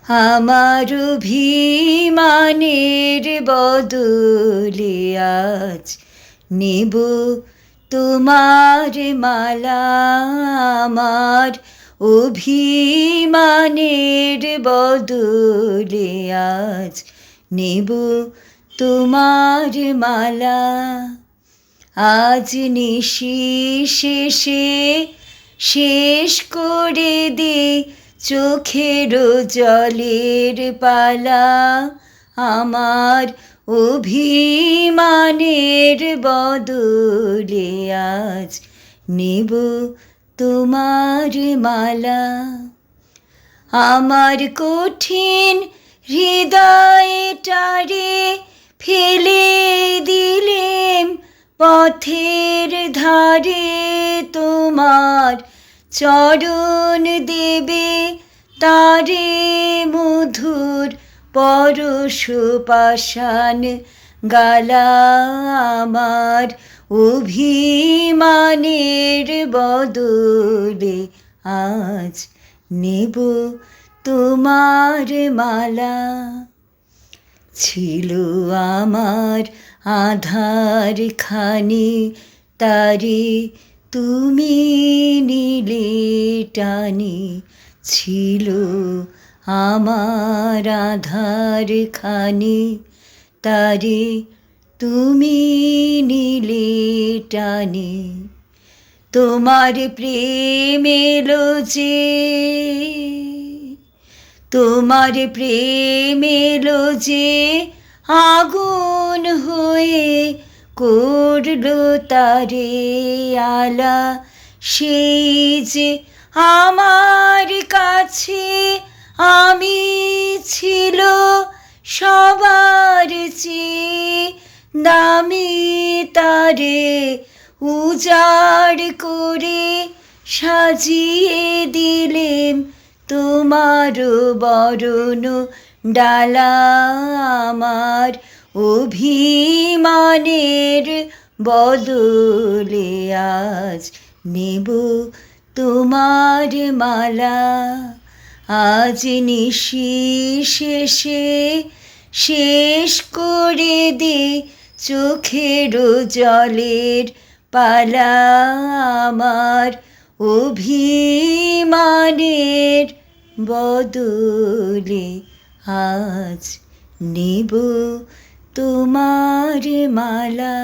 আমার অভিমানের বদলে আজ নেব তোমার মালা। আমার অভিমানের বদলে আজ নেব তোমার মালা। আজ নিশি শেষে শেষ করে দে চোখের জলের পালা। আমার অভিমানের বদলে আজ নেব তোমার মালা। আমার কঠিন হৃদয়টারে ফেলে দিলেম পথের ধারে, তোমার চরণ দেবে তারে মধুর পরশ পাষাণ গালা। আমার অভিমানের বদলে আজ নেব তোমার মালা। ছিল আমার আধার খানি তারে তুমি নিলে টানি। ছিল আমার আধার খানি তারে তুমি নিলে টানি। তোমার প্রেম এলো যে, তোমার প্রেম এলো যে আগুন হয়ে করলো তারে আলা। সেই যে আমার কাছে আমি ছিল সবার চেয়ে দামি, তারে উজাড় করে সাজিয়ে দিলেম তোমার বরণ ডালা। আমার অভিমানের বদলে আজ নেব তোমার মালা। আজ নিশি শেষে শেষ করে দে চোখের জলের পালা। আমার অভিমানের বদলে আজ নেব তোমার মালা।